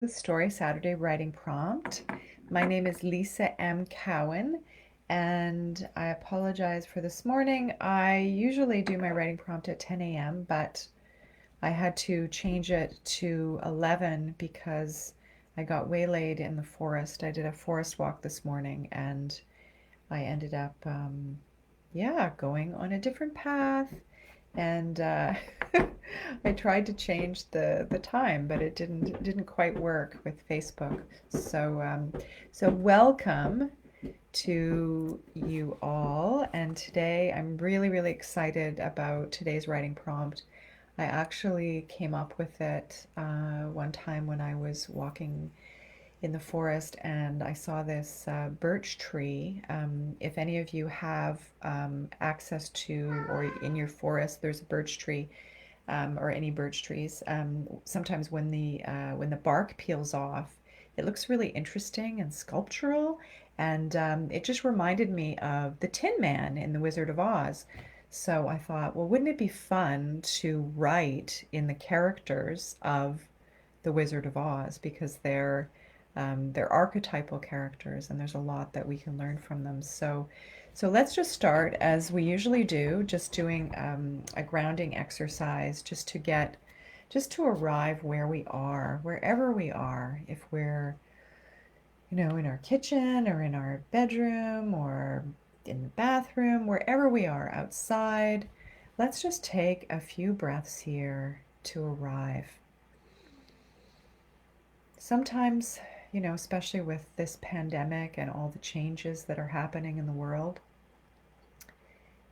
The Story Saturday Writing Prompt. My name is Lisa M. Cowan, and I apologize for this morning. I usually do my writing prompt at 10 a.m., but I had to change it to 11 because I got waylaid in the forest. I did a forest walk this morning, and I ended up, going on a different path and I tried to change the time, but it didn't quite work with Facebook. So welcome to you all, and today I'm really excited about today's writing prompt. I actually came up with it one time when I was walking in the forest and I saw this birch tree. If any of you have access to, or in your forest, there's a birch tree, or any birch trees. Sometimes when the bark peels off, it looks really interesting and sculptural, and it just reminded me of the Tin Man in The Wizard of Oz. So I thought, well, wouldn't it be fun to write in the characters of The Wizard of Oz, because they're archetypal characters, and there's a lot that we can learn from them. So let's just start as we usually do, just doing a grounding exercise, just to arrive where we are, wherever we are. If we're, in our kitchen or in our bedroom or in the bathroom, wherever we are, outside, let's just take a few breaths here to arrive. Sometimes, especially with this pandemic and all the changes that are happening in the world,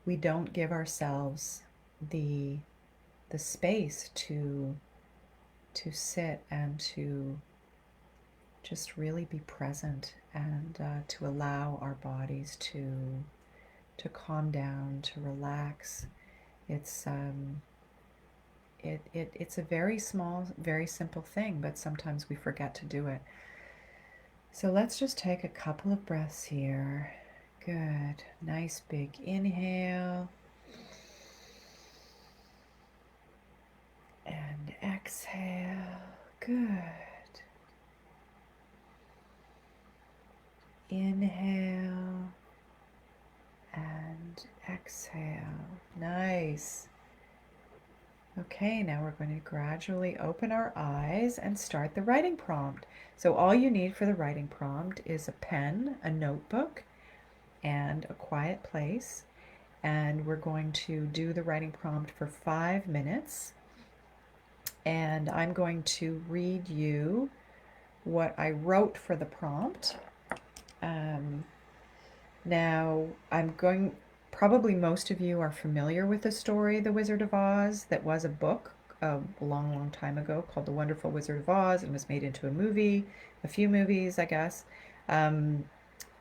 we don't give ourselves the space to sit and to just really be present, and to allow our bodies to calm down, to relax. It's a very small, very simple thing, but sometimes we forget to do it. So let's just take a couple of breaths here. Good. Nice big inhale. And exhale. Good. Inhale and exhale. Nice. Okay, now we're going to gradually open our eyes and start the writing prompt. So all you need for the writing prompt is a pen, a notebook, and a quiet place. And we're going to do the writing prompt for 5 minutes. And I'm going to read you what I wrote for the prompt. Now, probably most of you are familiar with the story, The Wizard of Oz, that was a book a long time ago called The Wonderful Wizard of Oz, and was made into a few movies, I guess. And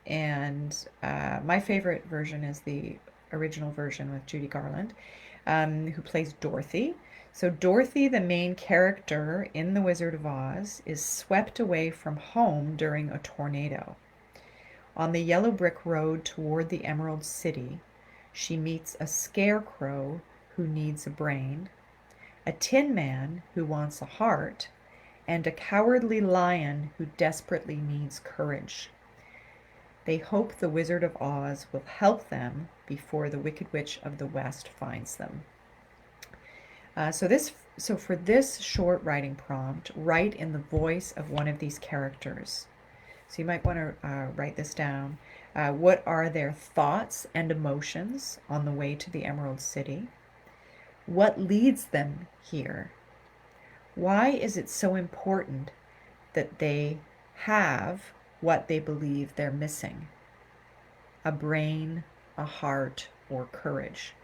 my favorite version is the original version with Judy Garland, who plays Dorothy. So Dorothy, the main character in The Wizard of Oz, is swept away from home during a tornado. On the yellow brick road toward the Emerald City, she meets a scarecrow who needs a brain, a tin man who wants a heart, and a cowardly lion who desperately needs courage. They hope the Wizard of Oz will help them before the Wicked Witch of the West finds them. So for this short writing prompt, write in the voice of one of these characters. So you might want to write this down. What are their thoughts and emotions on the way to the Emerald City? What leads them here? Why is it so important that they have what they believe they're missing? A brain, a heart, or courage.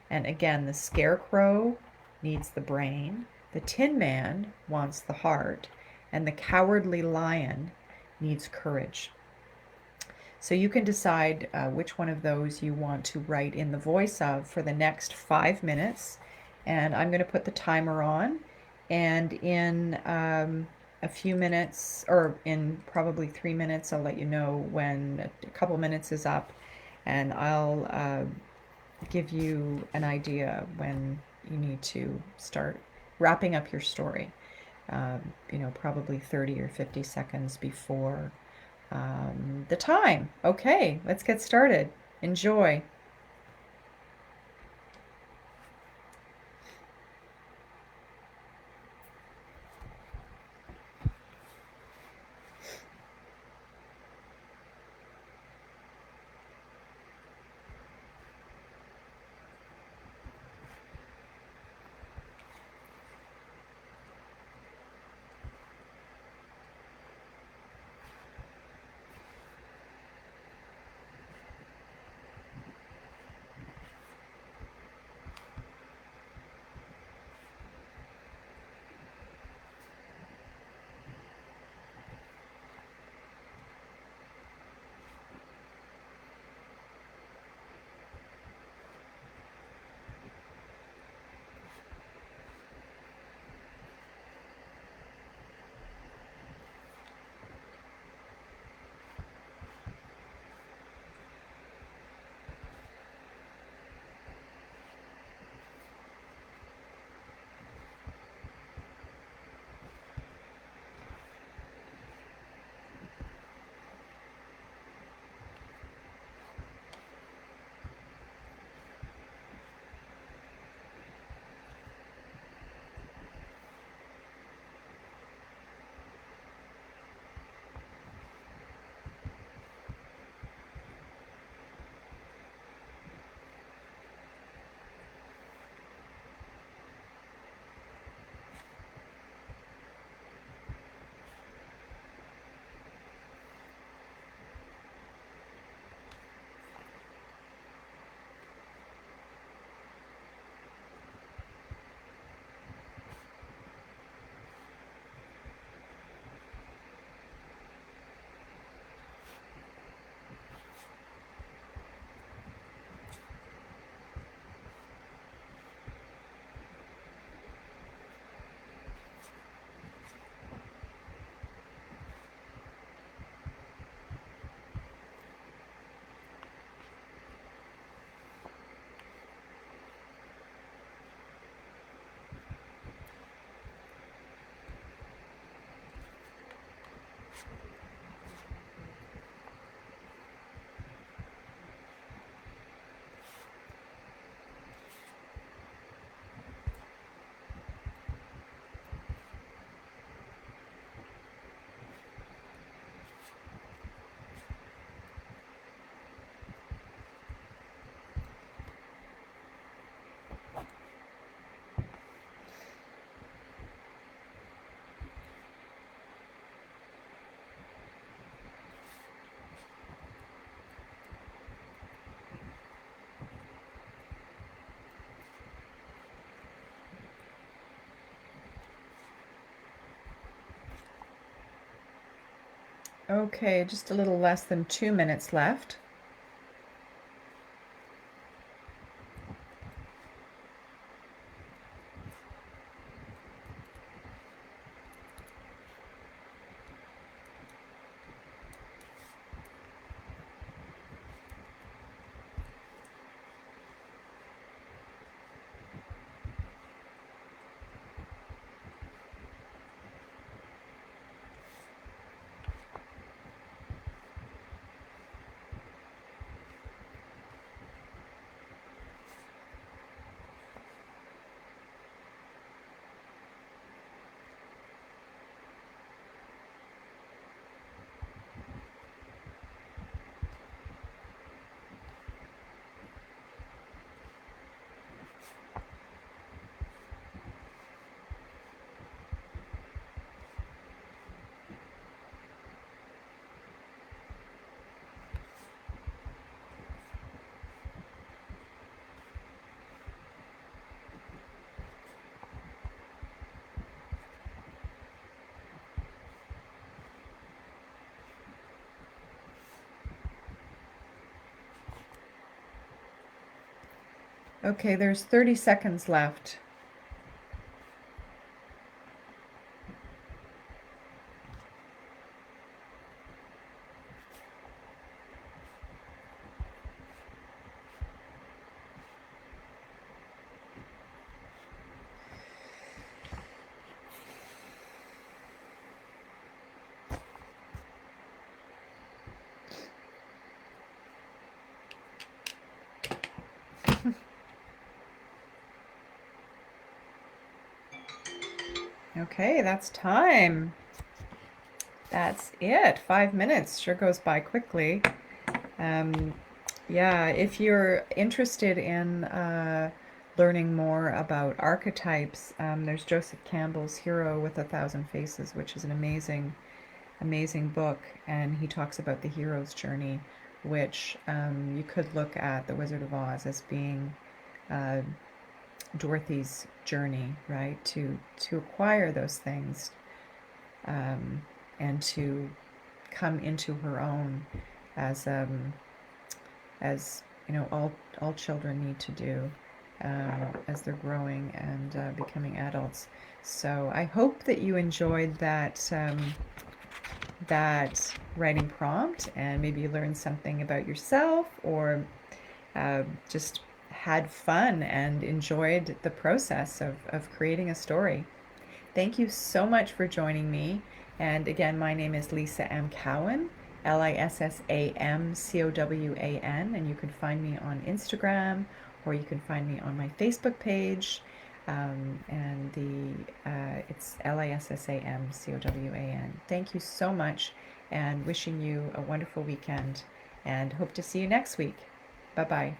And again, the scarecrow needs the brain, the tin man wants the heart, and the cowardly lion needs courage. So you can decide which one of those you want to write in the voice of for the next 5 minutes. And I'm going to put the timer on. And in a few minutes, or in probably 3 minutes, I'll let you know when a couple minutes is up. And I'll give you an idea when you need to start wrapping up your story. probably 30 or 50 seconds before the time. Okay, let's get started. Enjoy. Okay, just a little less than 2 minutes left. Okay, there's 30 seconds left. Okay, that's time. That's it. 5 minutes sure goes by quickly. Um, yeah, if you're interested in learning more about archetypes, there's Joseph Campbell's Hero with a Thousand Faces, which is an amazing, amazing book, and he talks about the hero's journey, which you could look at The Wizard of Oz as being uh, Dorothy's journey, right? To acquire those things, um, and to come into her own as as you know all children need to do as they're growing and becoming adults. So I hope that you enjoyed that writing prompt, and maybe you learned something about yourself, or just had fun and enjoyed the process of creating a story. Thank you so much for joining me. And again, my name is Lisa M. Cowan, LISSAMCOWAN, and you can find me on Instagram, or you can find me on my Facebook page. And it's LISSAMCOWAN. Thank you so much, and wishing you a wonderful weekend, and hope to see you next week. Bye bye.